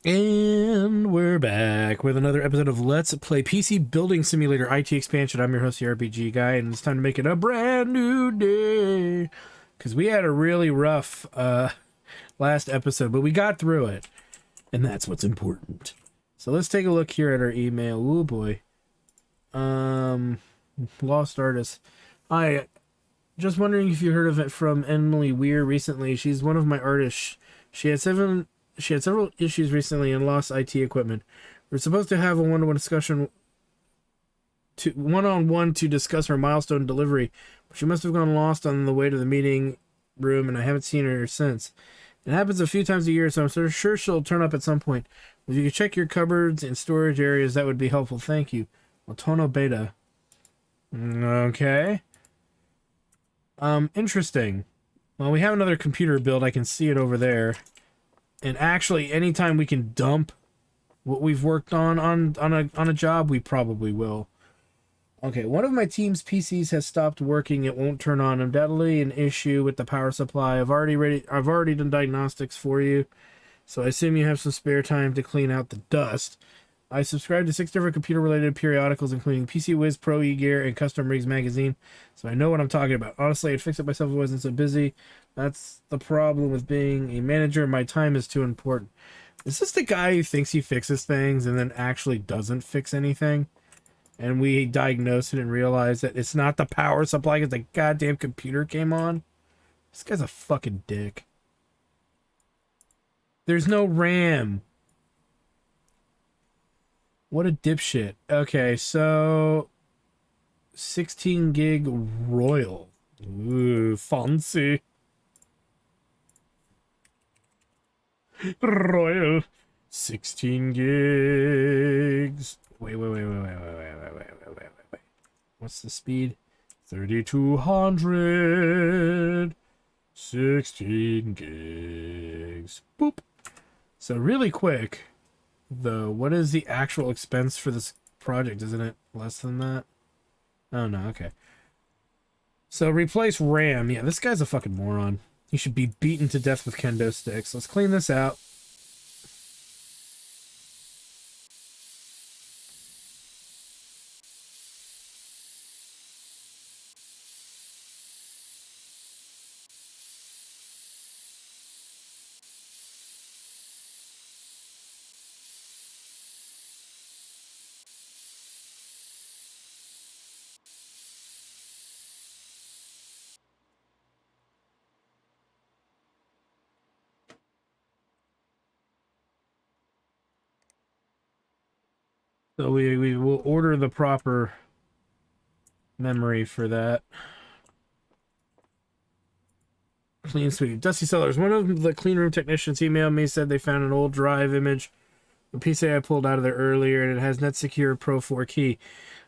And we're back with another episode of Let's Play PC Building Simulator IT Expansion. I'm your host, the RPG Guy, and it's time to make it a brand new day. Because we had a really rough last episode, but we got through it. And that's what's important. So let's take a look here at our email. Ooh, boy. Lost Artist. Hi, just wondering if you heard of it from Emily Weir recently. She's one of my artists. She had several issues recently and lost IT equipment. We're supposed to have a one-on-one discussion to discuss her milestone delivery, but she must have gone lost on the way to the meeting room, and I haven't seen her since. It happens a few times a year, so I'm sure she'll turn up at some point. If you could check your cupboards and storage areas, that would be helpful. Thank you. Otono Beta. Okay. Interesting. Well, we have another computer build. I can see it over there. And actually, anytime we can dump what we've worked on a job, we probably will. Okay, one of my team's PCs has stopped working. It won't turn on. Undoubtedly an issue with the power supply. I've already done diagnostics for you, so I assume you have some spare time to clean out the dust. I subscribe to 6 different computer-related periodicals, including PC Wiz, Pro E-Gear, and Custom Rigs magazine, so I know what I'm talking about. Honestly, I'd fix it myself if I wasn't so busy. That's the problem with being a manager. My time is too important. Is this the guy who thinks he fixes things and then actually doesn't fix anything? And we diagnose it and realize that it's not the power supply because the goddamn computer came on? This guy's a fucking dick. There's no RAM. What a dipshit. Okay, so 16 gig Royal. Ooh, fancy. Royal. 16 gigs. Wait. What's the speed? 3200. 16 gigs. Boop. So really quick, though, what is the actual expense for this project? Isn't it less than that? Oh, no, okay. So replace RAM. Yeah, this guy's a fucking moron. He should be beaten to death with kendo sticks. Let's clean this out. So we will order the proper memory for that. Clean sweep. Dusty Cellars. One of the clean room technicians emailed me, said they found an old drive image, a PC I pulled out of there earlier, and it has NetSecure Pro 4 key.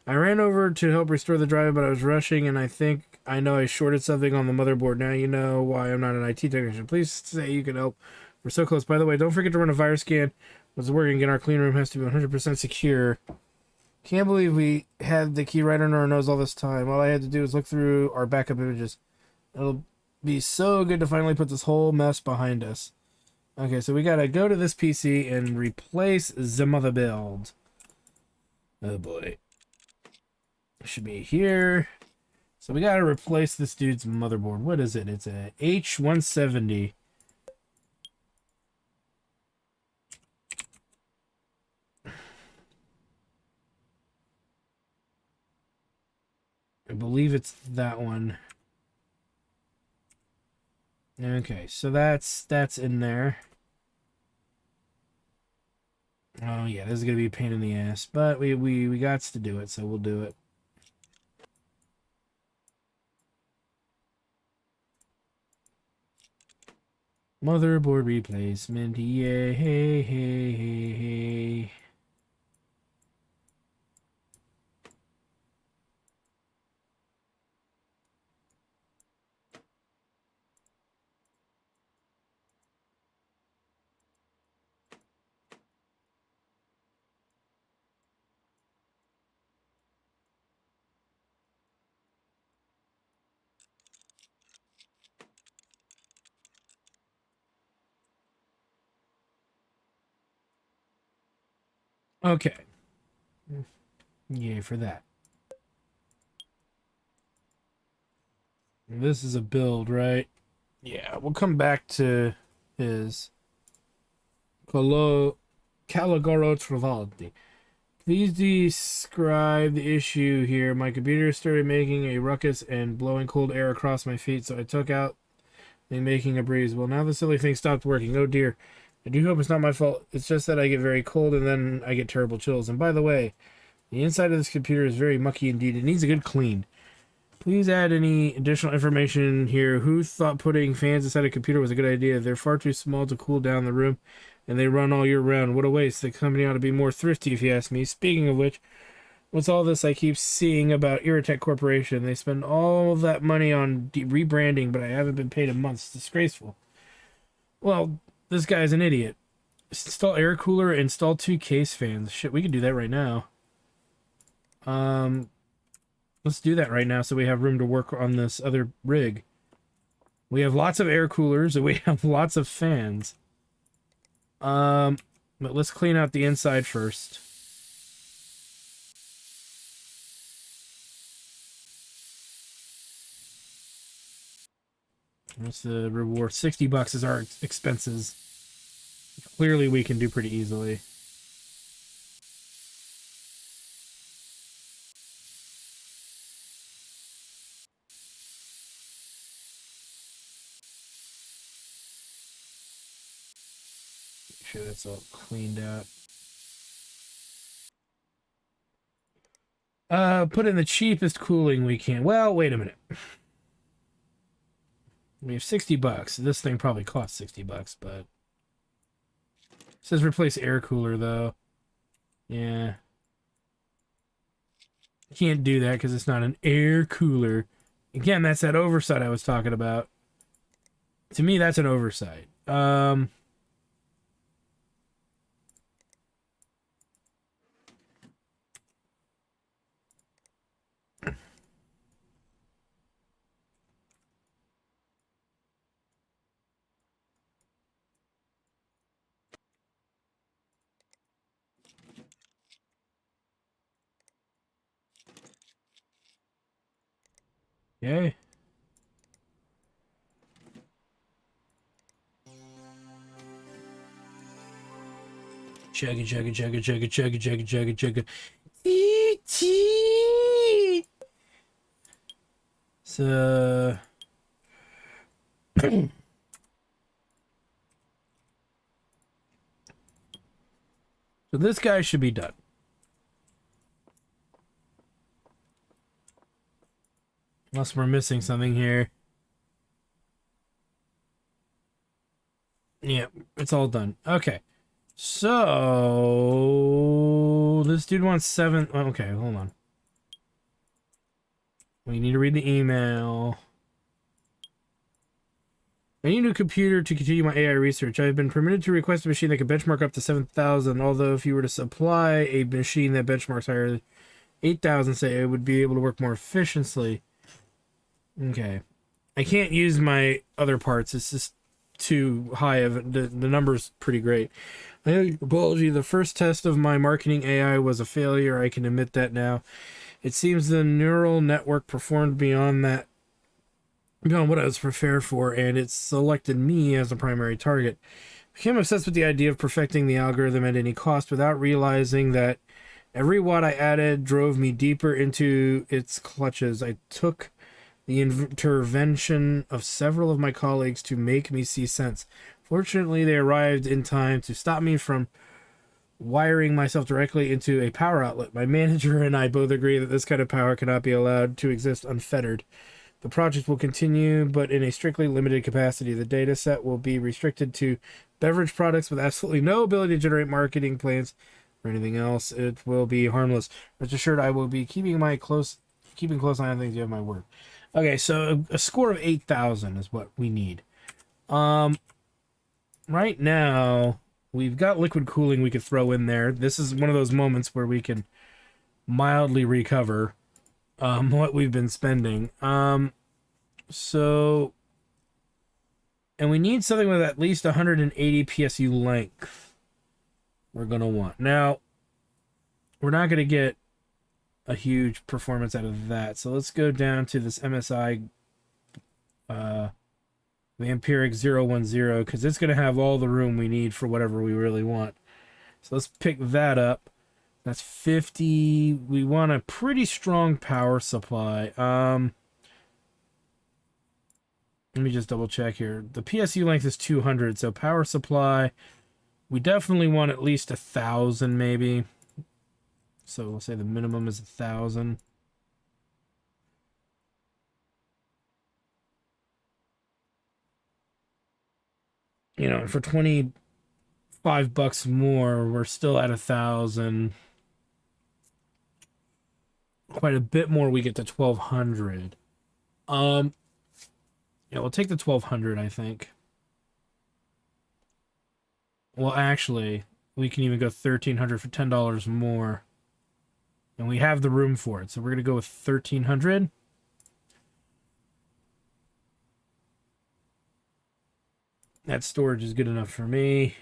I ran over to help restore the drive, but I was rushing, and I think I know I shorted something on the motherboard. Now you know why I'm not an IT technician. Please say you can help. We're so close. By the way, don't forget to run a virus scan. What's working again? Our clean room has to be 100% secure. Can't believe we had the key right under our nose all this time. All I had to do was look through our backup images. It'll be so good to finally put this whole mess behind us. Okay, so we gotta go to this PC and replace the mother build. Oh boy. It should be here. So we gotta replace this dude's motherboard. What is it? It's a H170. I believe it's that one. Okay, so that's in there. Oh yeah, this is gonna be a pain in the ass, but we got to do it, so we'll do it. Motherboard replacement, yay, hey. Okay. Yay for that. This is a build, right? Yeah, we'll come back to his Caligaro Travaldi. Please describe the issue here. My computer started making a ruckus and blowing cold air across my feet, so I took out and making a breeze. Well, now the silly thing stopped working. Oh dear. I do hope it's not my fault. It's just that I get very cold and then I get terrible chills. And by the way, the inside of this computer is very mucky indeed. It needs a good clean. Please add any additional information here. Who thought putting fans inside a computer was a good idea? They're far too small to cool down the room, and they run all year round. What a waste. The company ought to be more thrifty, if you ask me. Speaking of which, what's all this I keep seeing about Irritech Corporation? They spend all of that money on rebranding, but I haven't been paid in months. It's disgraceful. Well, this guy's an idiot. Install air cooler, install 2 case fans. Shit, we can do that right now. Let's do that right now so we have room to work on this other rig. We have lots of air coolers and we have lots of fans. But let's clean out the inside first. What's the reward? $60 is our expenses. Clearly we can do pretty easily. Make sure that's all cleaned out. Put in the cheapest cooling we can. Well, wait a minute. We have $60. This thing probably costs $60, but it says replace air cooler though. Yeah. Can't do that because it's not an air cooler. Again, that's that oversight I was talking about. To me, that's an oversight. Yay. Chugga chugga chugga chugga chugga chugga chugga chugga. E.T. So so this guy should be done. Unless we're missing something here. Yeah, it's all done. Okay. So this dude wants 7. Okay, hold on. We need to read the email. I need a new computer to continue my AI research. I have been permitted to request a machine that can benchmark up to 7,000, although if you were to supply a machine that benchmarks higher 8,000, say, it would be able to work more efficiently. Okay. I can't use my other parts. It's just too high of the number's pretty great. Apology, the first test of my marketing AI was a failure. I can admit that now. It seems the neural network performed beyond what I was prepared for, and it selected me as a primary target. I became obsessed with the idea of perfecting the algorithm at any cost without realizing that every watt I added drove me deeper into its clutches. I took the intervention of several of my colleagues to make me see sense. Fortunately, they arrived in time to stop me from wiring myself directly into a power outlet. My manager and I both agree that this kind of power cannot be allowed to exist unfettered. The project will continue, but in a strictly limited capacity. The data set will be restricted to beverage products with absolutely no ability to generate marketing plans or anything else. It will be harmless. Rest assured, I will be keeping close eye on things. You have my word. Okay, so a score of 8,000 is what we need. Right now, we've got liquid cooling we could throw in there. This is one of those moments where we can mildly recover what we've been spending. So, and we need something with at least 180 PSU length. We're going to want. Now, we're not going to get a huge performance out of that. So let's go down to this MSI Vampiric 010 because it's going to have all the room we need for whatever we really want. So let's pick that up. That's 50. We want a pretty strong power supply. Let me just double check here. The PSU length is 200, so power supply, we definitely want at least 1,000 maybe. So we'll say the minimum is 1,000. You know, for $25 more, we're still at 1,000. Quite a bit more, we get to 1,200. Yeah, we'll take the 1,200, I think. Well, actually, we can even go 1,300 for $10 more. And we have the room for it, so we're going to go with 1,300. That storage is good enough for me.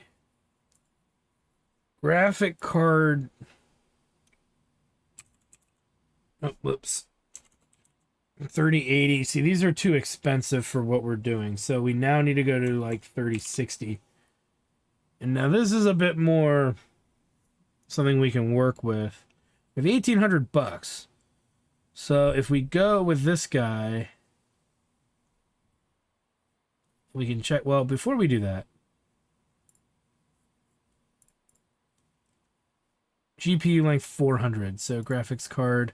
Graphic card. Oh, whoops. 3080. See, these are too expensive for what we're doing. So we now need to go to like 3060. And now this is a bit more something we can work with. We have 1,800 bucks. So if we go with this guy, we can check. Well, before we do that, GPU length 400. So graphics card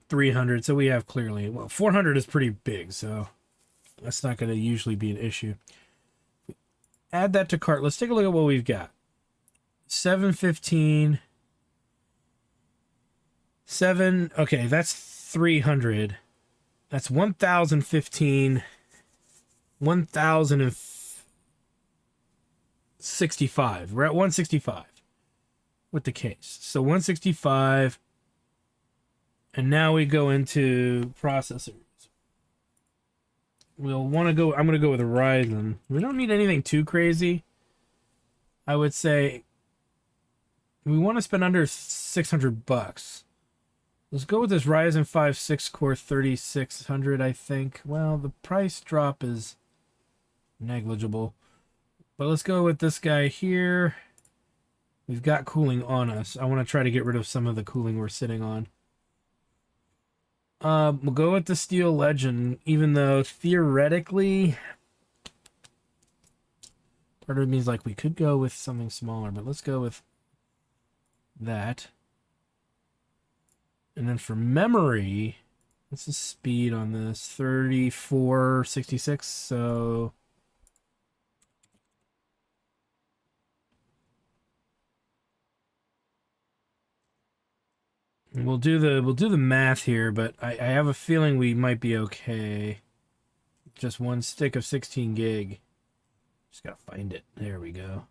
300. So we have clearly, well, 400 is pretty big. So that's not going to usually be an issue. Add that to cart. Let's take a look at what we've got. 715. Okay, that's 300. That's 1,015. 1,065. We're at 165 with the case. So 165. And now we go into processors. We'll want to go, I'm going to go with a Ryzen. We don't need anything too crazy. I would say we want to spend under 600 bucks. Let's go with this Ryzen 5 6-core 3600, I think. Well, the price drop is negligible. But let's go with this guy here. We've got cooling on us. I want to try to get rid of some of the cooling we're sitting on. We'll go with the Steel Legend, even though theoretically part of me is like we could go with something smaller, but let's go with that. And then for memory, what's the speed on this? 3466. So we'll do the math here, but I have a feeling we might be okay. Just one stick of 16 gig. Just gotta find it. There we go.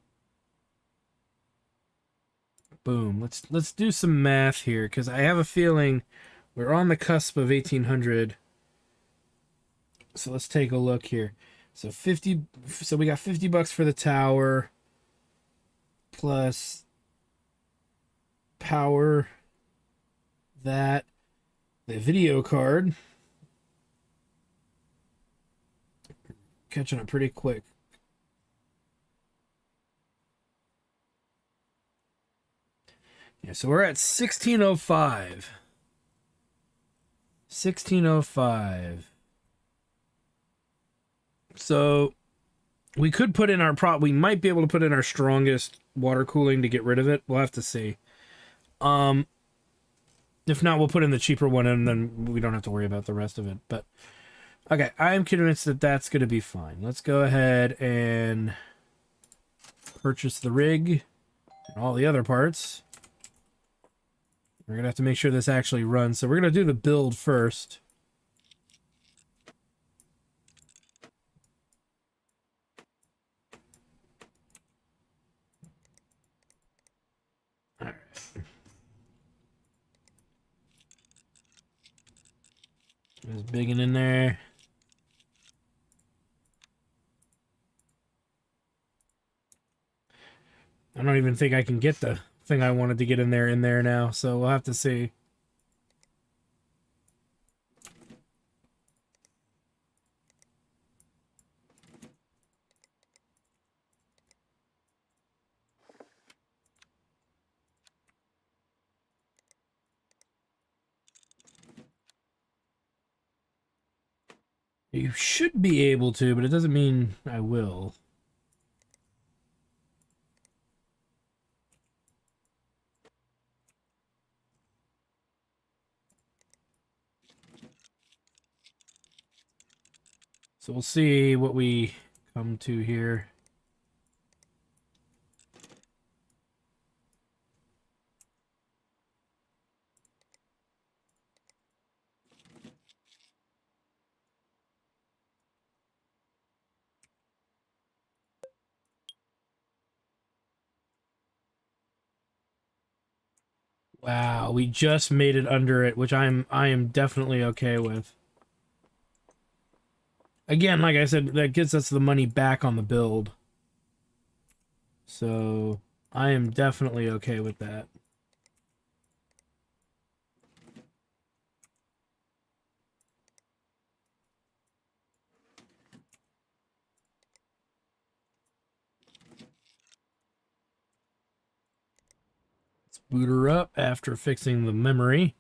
Boom. Let's do some math here, because I have a feeling we're on the cusp of 1,800. So let's take a look here. So 50. So we got 50 bucks for the tower, plus power. That the video card. Catching up pretty quick. Yeah, so we're at 1605. 1605. So we could put in we might be able to put in our strongest water cooling to get rid of it. We'll have to see. If not, we'll put in the cheaper one and then we don't have to worry about the rest of it. But okay, I'm convinced that that's going to be fine. Let's go ahead and purchase the rig and all the other parts. We're going to have to make sure this actually runs. So we're going to do the build first. All right. Just bigging in there. I don't even think I can get the thing I wanted to get in there now, so we'll have to see. You should be able to, but it doesn't mean I will. So we'll see what we come to here. Wow, we just made it under it, which I am definitely okay with. Again, like I said, that gets us the money back on the build. So I am definitely okay with that. Let's boot her up after fixing the memory.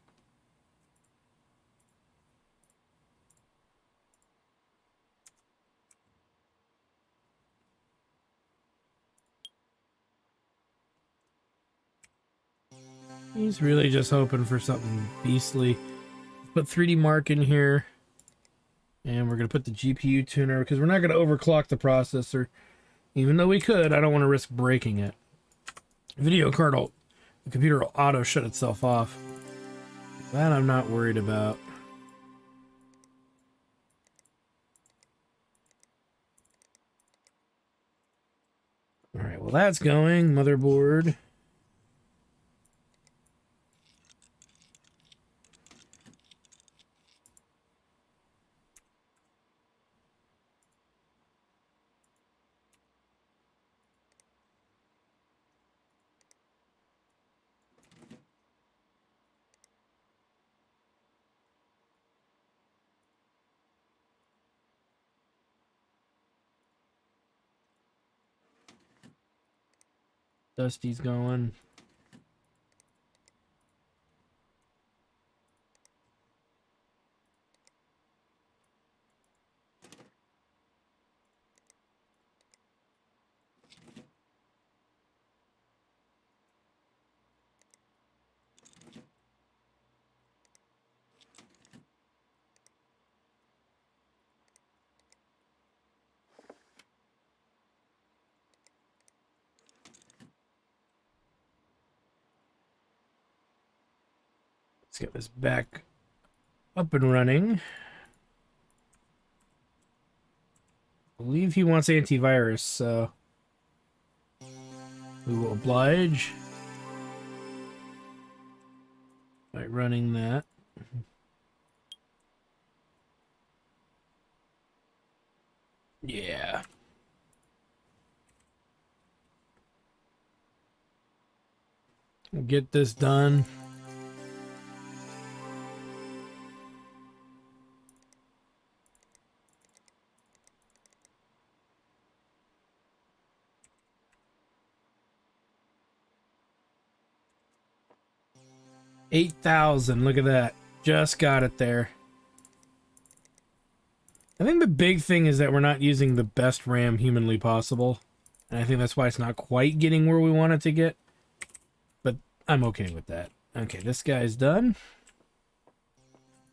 He's really just hoping for something beastly. Put 3D Mark in here. And we're going to put the GPU tuner because we're not going to overclock the processor. Even though we could, I don't want to risk breaking it. Video card will, the computer will auto shut itself off. That I'm not worried about. Alright, well that's going. Motherboard. Dusty's going. Let's get this back up and running. I believe he wants antivirus, so we will oblige by running that. Yeah. We'll get this done. $8,000. Look at that. Just got it there. I think the big thing is that we're not using the best RAM humanly possible. And I think that's why it's not quite getting where we want it to get. But I'm okay with that. Okay, this guy's done.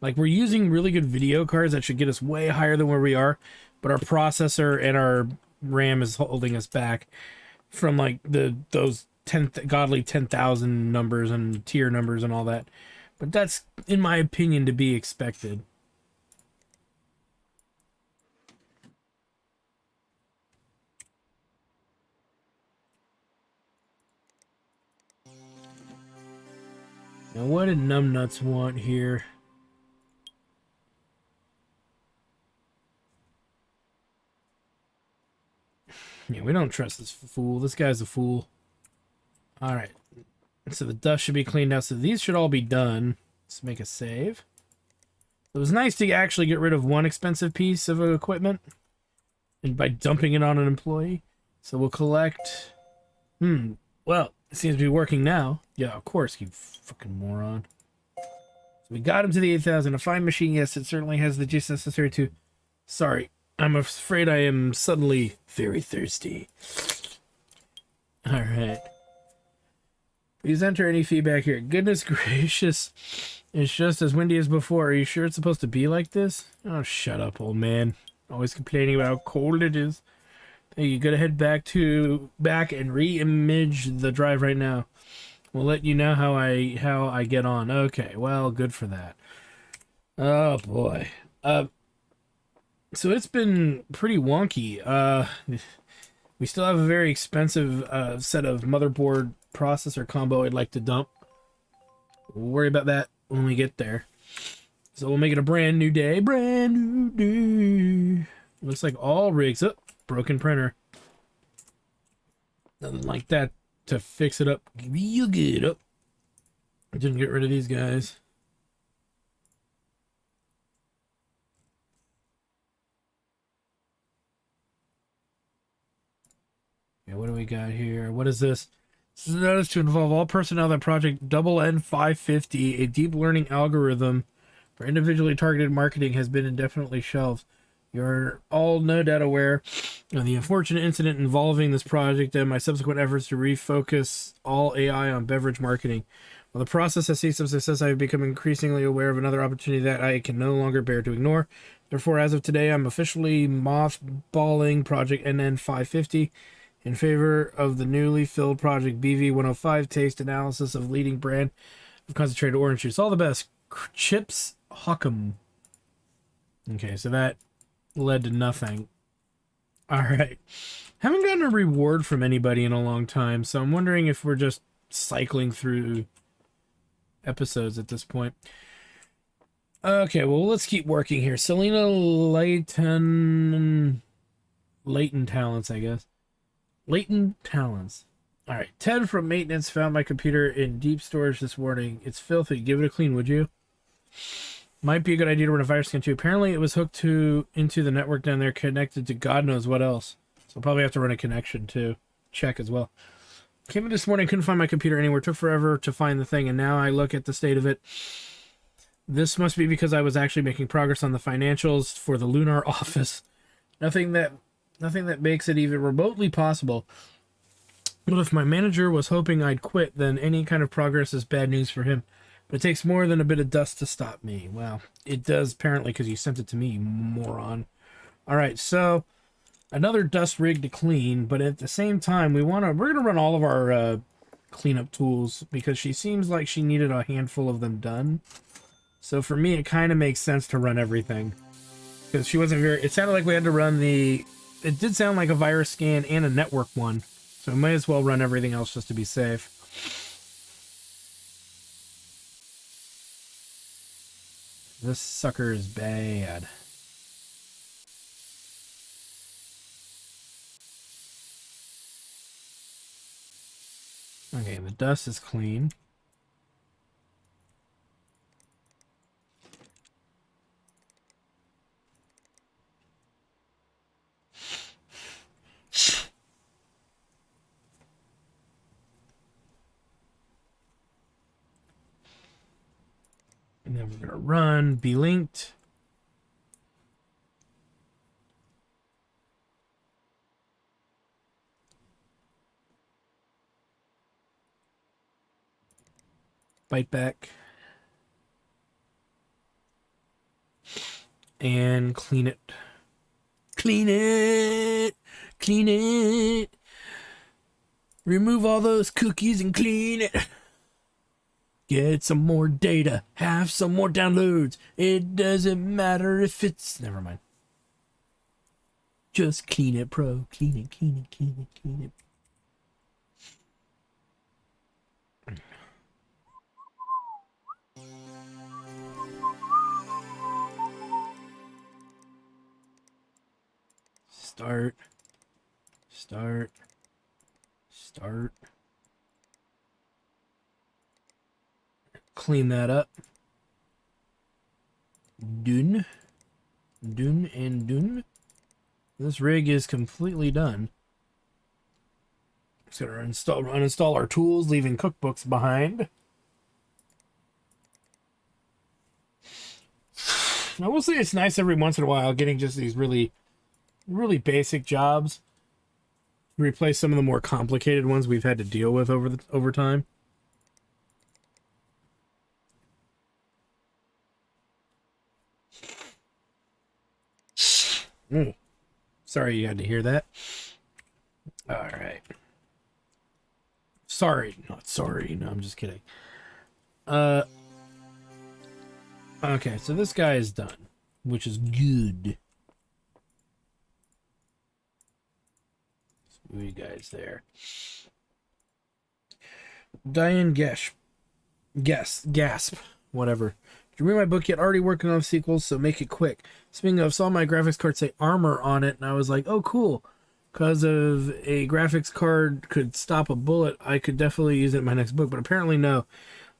Like, we're using really good video cards that should get us way higher than where we are. But our processor and our RAM is holding us back from, like, those godly 10,000 numbers and tier numbers and all that. But that's, in my opinion, to be expected. Now, what did Numbnuts want here? Yeah, we don't trust this fool. This guy's a fool. All right. So the dust should be cleaned out. So these should all be done. Let's make a save. It was nice to actually get rid of one expensive piece of equipment, and by dumping it on an employee. So we'll collect. Well, it seems to be working now. Yeah, of course, you fucking moron. So we got him to the 8,000. A fine machine, yes, it certainly has the juice necessary to... Sorry, I'm afraid I am suddenly very thirsty. Alright. Please enter any feedback here. Goodness gracious. It's just as windy as before. Are you sure it's supposed to be like this? Oh, shut up, old man. Always complaining about how cold it is. Hey, you gotta head back and re-image the drive right now. We'll let you know how I get on. Okay, well, good for that. Oh boy. So it's been pretty wonky. We still have a very expensive set of motherboard processor combo I'd like to dump. We'll worry about that when we get there. So we'll make it a brand new day. Brand new day. Looks like all rigs. Oh, broken printer. Nothing like that to fix it up real good. Oh, I didn't get rid of these guys. Okay, what do we got here? What is this? This is a notice to involve all personnel in the project Double N550, a deep learning algorithm for individually targeted marketing has been indefinitely shelved. You're all no doubt aware of the unfortunate incident involving this project and my subsequent efforts to refocus all AI on beverage marketing. While the process has seen some success, I have become increasingly aware of another opportunity that I can no longer bear to ignore. Therefore, as of today, I'm officially mothballing Project NN550 in favor of the newly filled Project BV105 taste analysis of leading brand of concentrated orange juice. All the best. Chips Hockham. Okay, so that led to nothing. Alright. Haven't gotten a reward from anybody in a long time, so I'm wondering if we're just cycling through episodes at this point. Okay, well, let's keep working here. Selena Layton Talents, I guess. Layton Talents. Alright, Ted from maintenance found my computer in deep storage this morning. It's filthy. Give it a clean, would you? Might be a good idea to run a virus scan too. Apparently it was hooked into the network down there, connected to God knows what else. So I'll probably have to run a connection to check as well. Came in this morning, couldn't find my computer anywhere. Took forever to find the thing, and now I look at the state of it. This must be because I was actually making progress on the financials for the Lunar office. Nothing that makes it even remotely possible. But if my manager was hoping I'd quit, then any kind of progress is bad news for him. But it takes more than a bit of dust to stop me. Well, it does apparently because you sent it to me, you moron. Alright, so another dust rig to clean, but at the same time we're gonna run all of our cleanup tools because she seems like she needed a handful of them done. So for me it kind of makes sense to run everything. Because she wasn't very... It sounded like we had to run the... It did sound like a virus scan and a network one. So we might as well run everything else just to be safe. This sucker is bad. Okay, the dust is clean. And then we're going to run, be linked. Bite back. And clean it. Clean it! Clean it! Remove all those cookies and clean it! Get some more data. Have some more downloads. It doesn't matter if it's... Never mind. Just clean it, bro. Clean it, clean it, clean it, clean it. Start. Start. Start. clean that up. Done. Done and done. This rig is completely done. Just gonna uninstall our tools, leaving cookbooks behind. I will say it's nice every once in a while getting just these really basic jobs. Replace some of the more complicated ones we've had to deal with over time. Sorry you had to hear that. All right. Sorry, not sorry. No, I'm just kidding. Okay, so this guy is done, which is good. Who are you guys there? Diane Gasp, whatever. Did you read my book yet? Already working on sequels, so make it quick. Speaking of, saw my graphics card say armor on it, and I was like, oh, cool. Because of a graphics card could stop a bullet, I could definitely use it in my next book, but apparently no.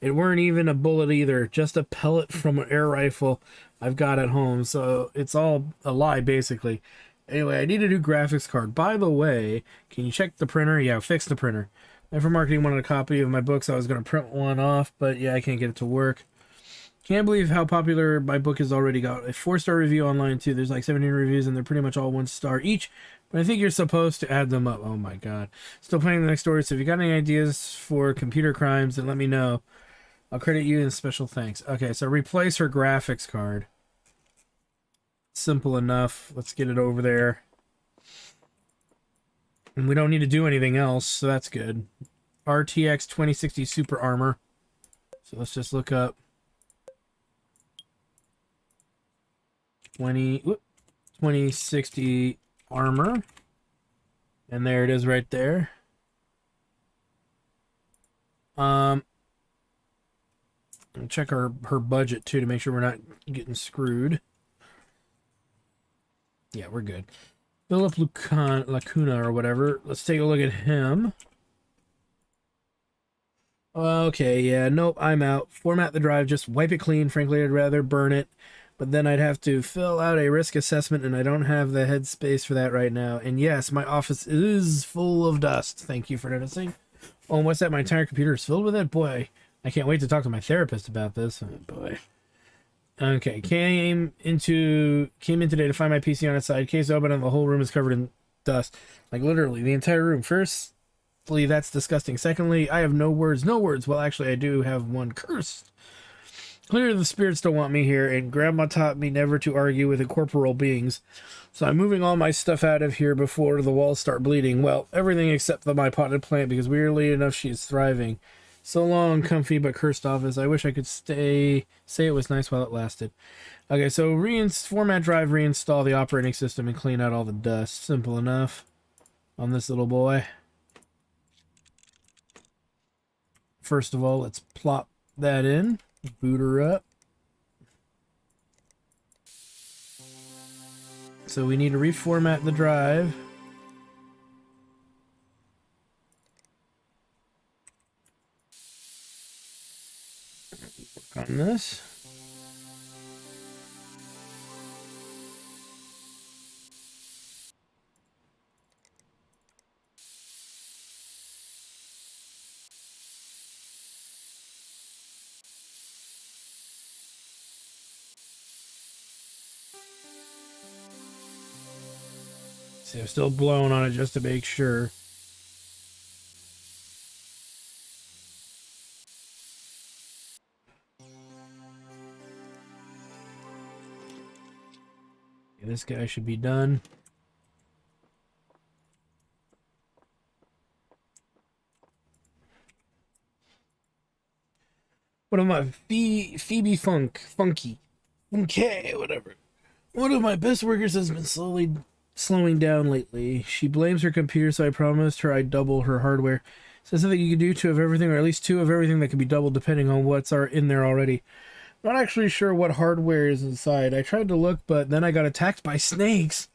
It weren't even a bullet either, just a pellet from an air rifle I've got at home, so it's all a lie, basically. Anyway, I need a new graphics card. By the way, can you check the printer? Yeah, fix the printer. Never Marketing wanted a copy of my books. I was going to print one off, but yeah, I can't get it to work. Can't believe how popular my book has already got. A 4-star review online, too. There's like 17 reviews, and they're pretty much all 1 star each. But I think you're supposed to add them up. Oh, my God. Still planning the next story, so if you got any ideas for computer crimes, then let me know. I'll credit you in special thanks. Okay, so replace her graphics card. Simple enough. Let's get it over there. And we don't need to do anything else, so that's good. RTX 2060 Super Armor. So let's just look up 2060 Armor. And there it is right there. Check her budget too to make sure we're not getting screwed. Yeah, we're good. Philip Lacuna or whatever. Let's take a look at him. Okay, yeah, nope, I'm out. Format the drive, just wipe it clean. Frankly, I'd rather burn it. But then I'd have to fill out a risk assessment, and I don't have the headspace for that right now. And yes, my office is full of dust. Thank you for noticing. Oh, and what's that? My entire computer is filled with it? Boy, I can't wait to talk to my therapist about this. Oh, boy. Okay, came in today to find my PC on its side. Case open and the whole room is covered in dust. Like literally the entire room. Firstly, that's disgusting. Secondly, I have no words. Well, actually, I do have one. Cursed. Clearly the spirits don't want me here, and Grandma taught me never to argue with incorporeal beings. So I'm moving all my stuff out of here before the walls start bleeding. Well, everything except my potted plant, because weirdly enough, she is thriving. So long, comfy but cursed office. I wish I could say it was nice while it lasted. Okay, so format drive, reinstall the operating system, and clean out all the dust. Simple enough on this little boy. First of all, let's plop that in. Boot her up. So we need to reformat the drive. Work on this. See, I'm still blowing on it just to make sure. Okay, this guy should be done. What am I? Phoebe Funky, whatever. One of my best workers has been slowing down lately. She blames her computer, so I promised her I'd double her hardware. Says something you can do 2 of everything, or at least 2 of everything that can be doubled depending on what's in there already. Not actually sure what hardware is inside. I tried to look, but then I got attacked by snakes.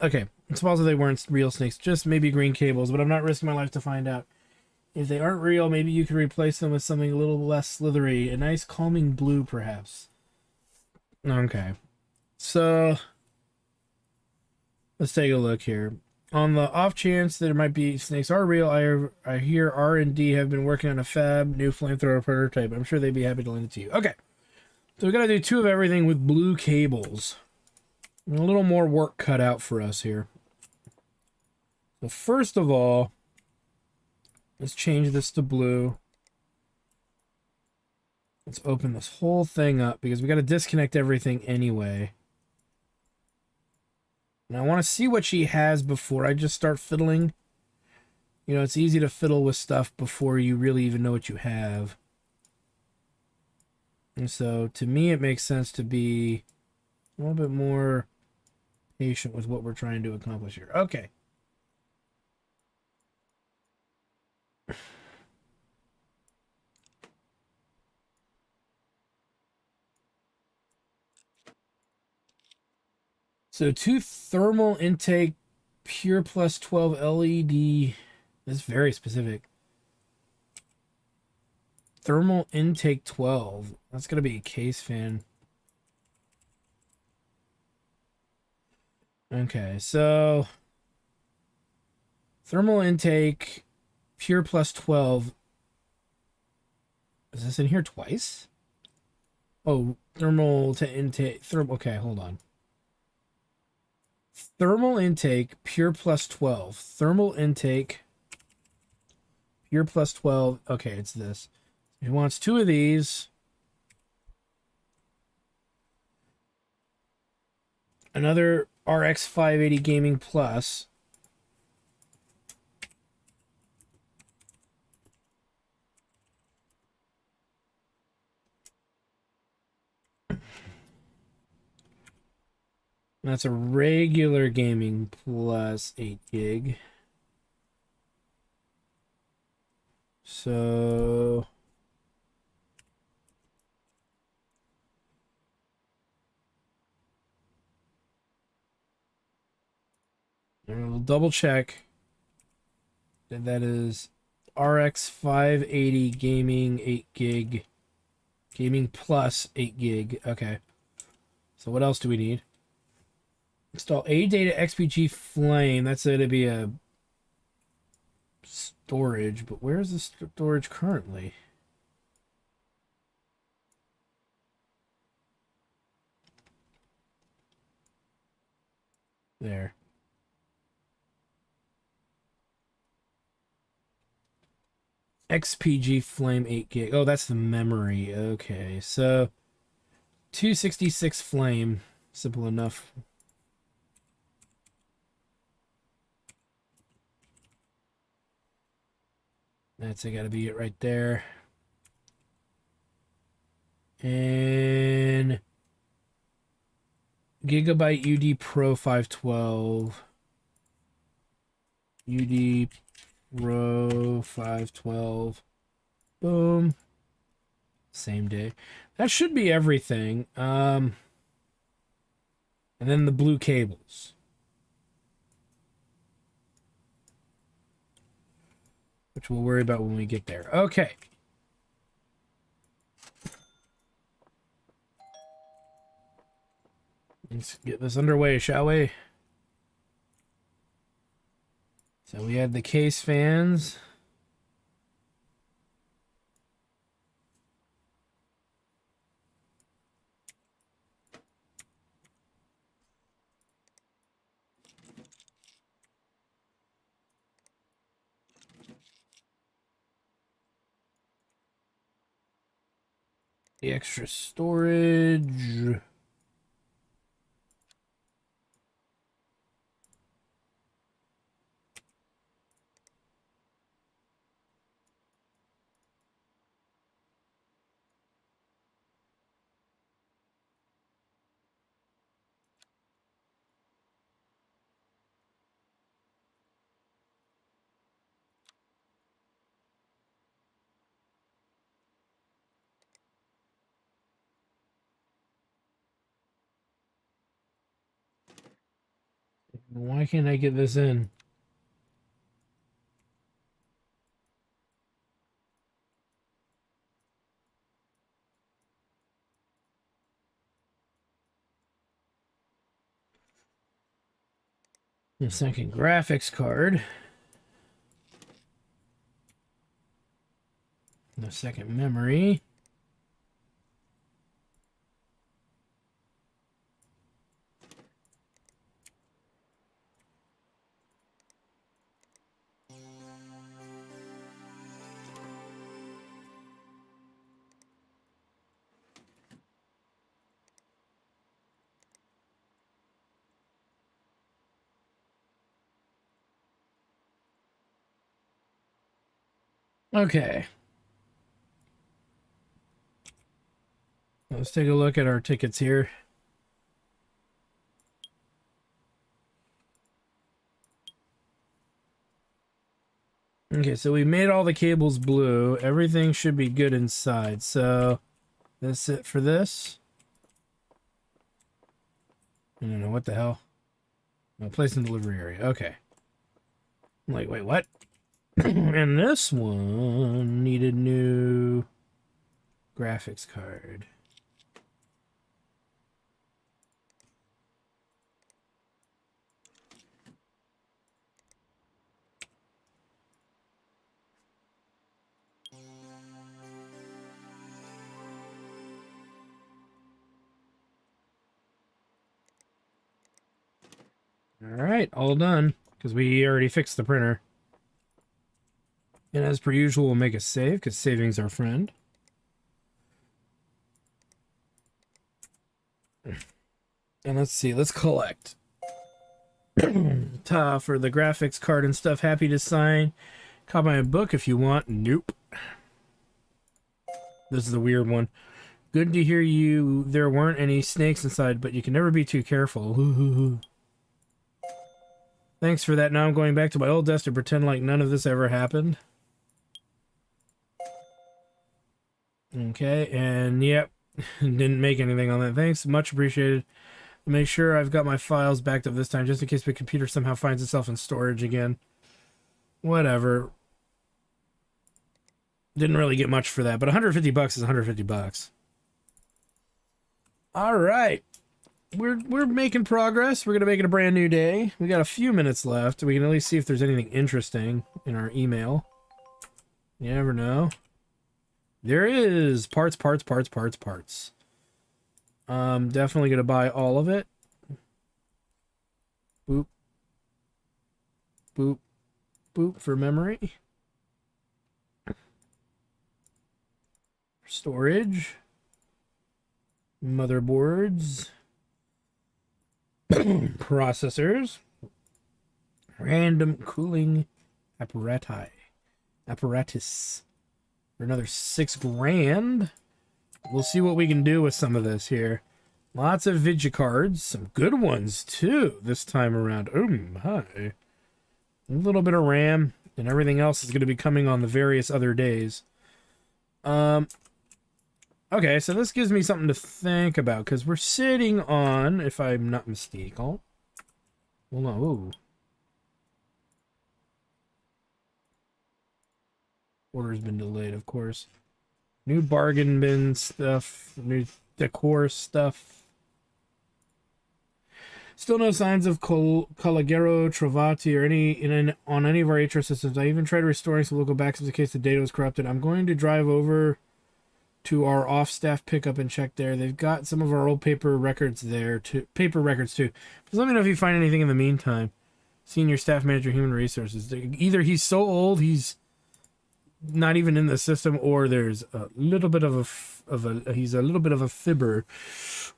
Okay, it's possible they weren't real snakes, just maybe green cables, but I'm not risking my life to find out. If they aren't real, maybe you could replace them with something a little less slithery. A nice calming blue, perhaps. Okay. So, let's take a look here. On the off chance that it might be snakes are real, I hear R&D have been working on a fab new flamethrower prototype. I'm sure they'd be happy to lend it to you. Okay. So we got to do 2 of everything with blue cables. And a little more work cut out for us here. So first of all, let's change this to blue. Let's open this whole thing up because we got to disconnect everything anyway. And I want to see what she has before I just start fiddling. You know, it's easy to fiddle with stuff before you really even know what you have. And so, to me, it makes sense to be a little bit more patient with what we're trying to accomplish here. Okay. So 2 thermal intake pure plus 12 LED. That's very specific. Thermal intake 12. That's going to be a case fan. Okay, so thermal intake pure plus 12. Is this in here twice? Oh, thermal to intake. Okay, hold on. Thermal intake pure plus 12. Thermal intake pure plus 12. Okay, it's this. He wants 2 of these. Another RX 580 Gaming Plus. That's a regular Gaming Plus 8 gig. So we'll double check that that is RX 580 Gaming 8 gig. Gaming Plus 8 gig. Okay. So what else do we need? Install AData XPG Flame. That's going to be a storage, but where's the storage currently? There. XPG Flame 8 gig. Oh, that's the memory. Okay, so 266 Flame. Simple enough. That's gotta be it right there. And Gigabyte UD Pro 512. UD Pro 512. Boom. Same day. That should be everything. And then the blue cables. Which we'll worry about when we get there. Okay. Let's get this underway, shall we? So we have the case fans. The extra storage. Why can't I get this in? A second graphics card. A second memory. Okay. Let's take a look at our tickets here. Okay, so we made all the cables blue. Everything should be good inside. So that's it for this. I don't know what the hell. No, place in delivery area. Okay. I'm like, wait, what? And this one needed new graphics card. Alright, all done. Because we already fixed the printer. And as per usual, we'll make a save, because saving's our friend. And let's see, let's collect. Ta for the graphics card and stuff, happy to sign. Copy my book if you want. Nope. This is the weird one. Good to hear you. There weren't any snakes inside, but you can never be too careful. Thanks for that. Now I'm going back to my old desk to pretend like none of this ever happened. Okay, and yep, didn't make anything on that. Thanks, much appreciated. Make sure I've got my files backed up this time, just in case my computer somehow finds itself in storage again. Whatever. Didn't really get much for that, but 150 bucks is 150 bucks. All right. We're making progress. We're going to make it a brand new day. We got a few minutes left. We can at least see if there's anything interesting in our email. You never know. There is parts. Definitely going to buy all of it. Boop. Boop. Boop for memory. Storage. Motherboards. Processors. Random cooling apparatus. For another $6,000. We'll see what we can do with some of this here. Lots of video cards. Some good ones, too, this time around. Oh, my. A little bit of RAM. And everything else is going to be coming on the various other days. Okay, so this gives me something to think about. Because we're sitting on, if I'm not mistaken... Hold on, ooh. Order's been delayed, of course. New bargain bin stuff, new decor stuff. Still no signs of Collegiero Trovati or on any of our HR systems. I even tried restoring some local backups in case the data was corrupted. I'm going to drive over to our off-staff pickup and check there. They've got some of our old paper records there too. Just let me know if you find anything in the meantime. Senior Staff Manager, Human Resources. Either he's so old he's not even in the system, or there's a little bit of he's a little bit of a fibber.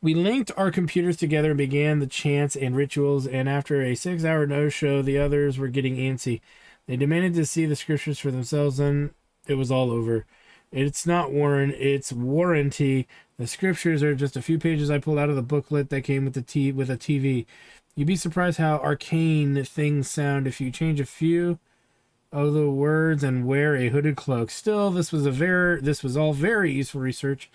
We linked our computers together and began the chants and rituals, and after a 6-hour no-show, the others were getting antsy. They demanded to see the scriptures for themselves, and it was all over. It's not Warren, it's warranty. The scriptures are just a few pages I pulled out of the booklet that came with a TV. You'd be surprised how arcane things sound if you change a few of the words and wear a hooded cloak. Still, this was all very useful research.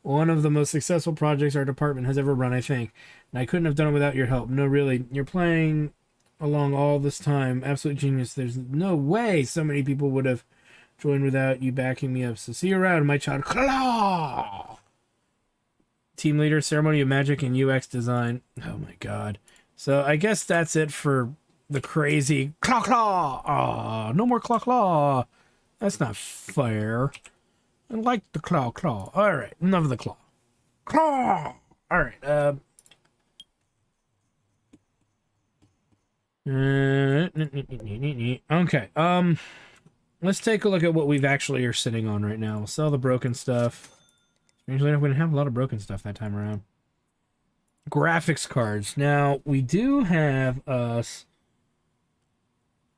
One of the most successful projects our department has ever run, I think. And I couldn't have done it without your help. No, really, you're playing along all this time. Absolute genius. There's no way so many people would have joined without you backing me up. So see you around, my child. Claw! Team leader, ceremony of magic, and UX design. Oh my god. So I guess that's it for the crazy claw claw. Aw, no more claw claw. That's not fair. I like the claw claw. All right, enough of the claw. Claw. All right. Okay. Let's take a look at what we've actually are sitting on right now. We'll sell the broken stuff. Usually we're gonna have a lot of broken stuff that time around. Graphics cards. Now we do have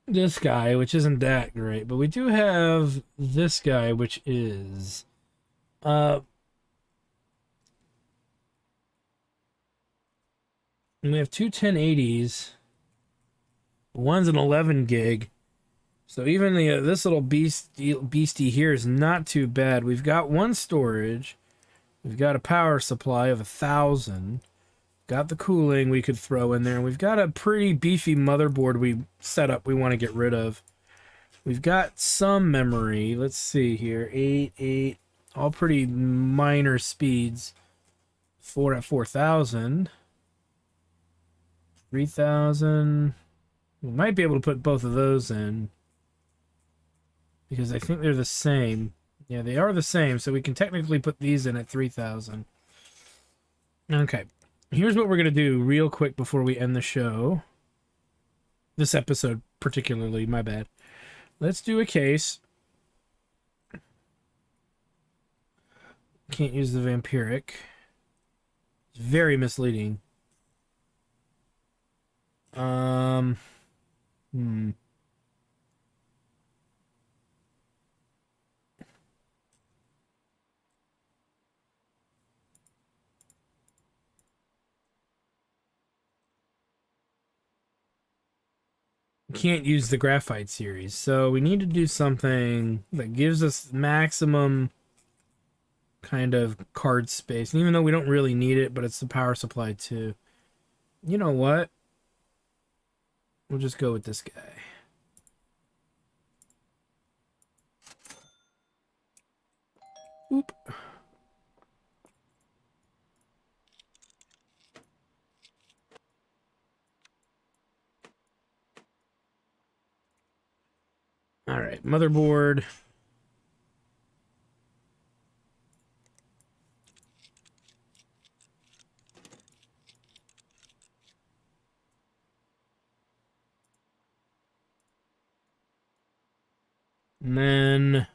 this guy, which isn't that great, but we do have this guy, which is we have two 1080s. One's an 11 gig. So even the this little beastie here is not too bad. We've got one storage. We've got a power supply of 1,000. Got the cooling we could throw in there. And we've got a pretty beefy motherboard we set up we want to get rid of. We've got some memory. Let's see here. 8. All pretty minor speeds. 4 at 4,000. 3,000. We might be able to put both of those in. Because I think they're the same. Yeah, they are the same, so we can technically put these in at 3,000. Okay. Here's what we're going to do real quick before we end the show. This episode particularly, my bad. Let's do a case. Can't use the vampiric. It's very misleading. Can't use the graphite series, so we need to do something that gives us maximum kind of card space. And even though we don't really need it, but it's the power supply too. You know what? We'll just go with this guy. Oop. All right, motherboard. And then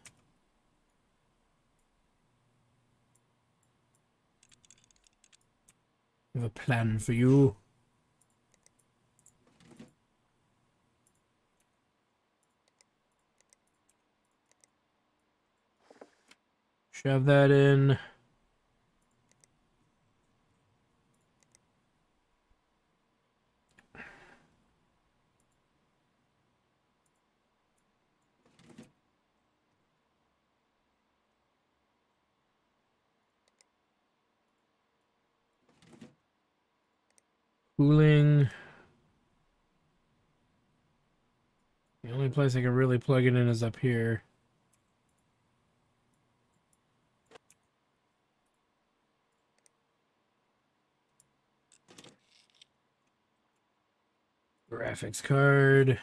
I have a plan for you. Shove that in. Cooling. The only place I can really plug it in is up here. Graphics card.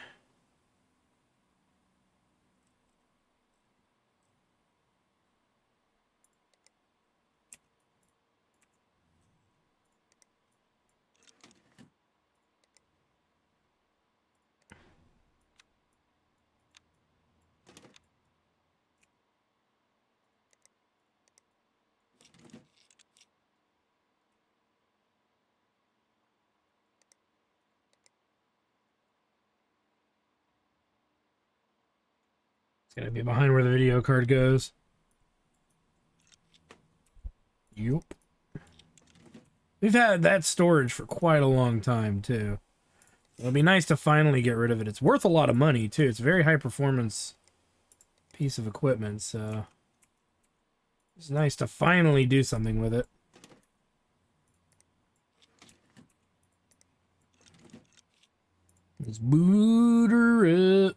Gonna be behind where the video card goes. Yup. We've had that storage for quite a long time, too. It'll be nice to finally get rid of it. It's worth a lot of money, too. It's a very high performance piece of equipment, so it's nice to finally do something with it. Let's boot her up.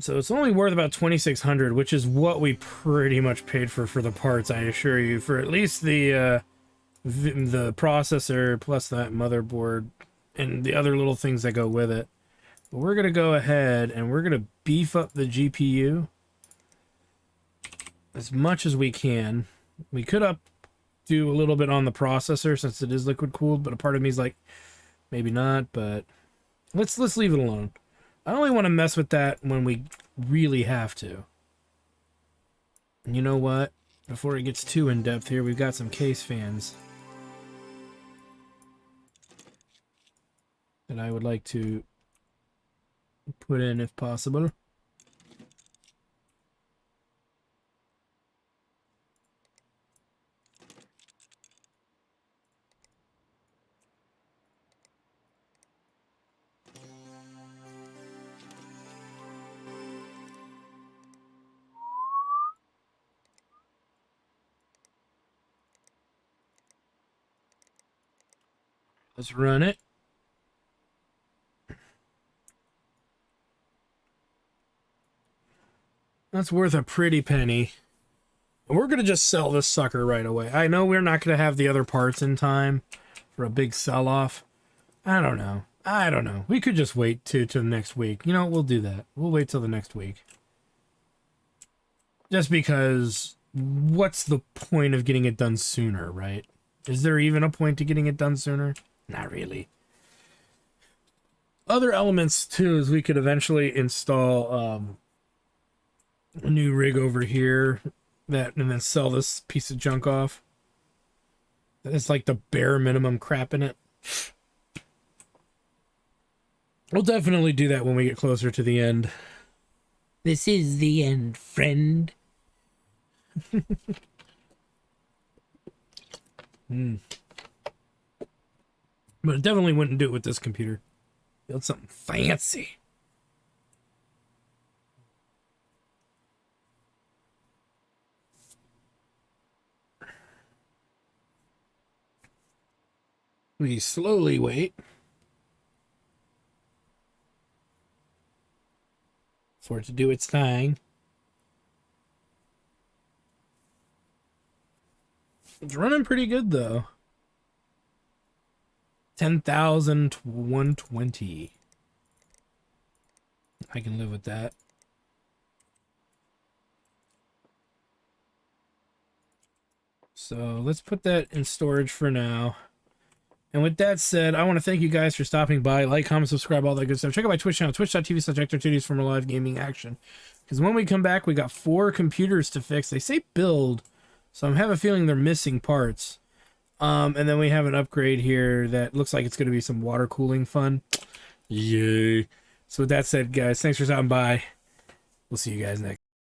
So it's only worth about 2,600, which is what we pretty much paid for the parts, I assure you, for at least the processor plus that motherboard and the other little things that go with it. But we're going to go ahead and we're going to beef up the GPU as much as we can. We could do a little bit on the processor since it is liquid cooled, but a part of me is like, maybe not, but let's leave it alone. I only want to mess with that when we really have to. And you know what? Before it gets too in-depth here, we've got some case fans that I would like to put in if possible. Let's run it. That's worth a pretty penny. We're going to just sell this sucker right away. I know we're not going to have the other parts in time for a big sell-off. I don't know. We could just wait till the next week. You know, we'll do that. We'll wait till the next week. Just because, what's the point of getting it done sooner, right? Is there even a point to getting it done sooner? Not really. Other elements, too, is we could eventually install a new rig over here and then sell this piece of junk off. It's like the bare minimum crap in it. We'll definitely do that when we get closer to the end. This is the end, friend. But I definitely wouldn't do it with this computer. Build something fancy. We slowly wait for it to do its thing. It's running pretty good though. 10,120. I can live with that. So let's put that in storage for now. And with that said, I want to thank you guys for stopping by. Like, comment, subscribe, all that good stuff. Check out my Twitch channel, twitch.tv/HectorTudies for more live gaming action. Because when we come back, we got 4 computers to fix. They say build, so I have a feeling they're missing parts. And then we have an upgrade here that looks like it's going to be some water cooling fun. Yay. So with that said, guys, thanks for stopping by. We'll see you guys next.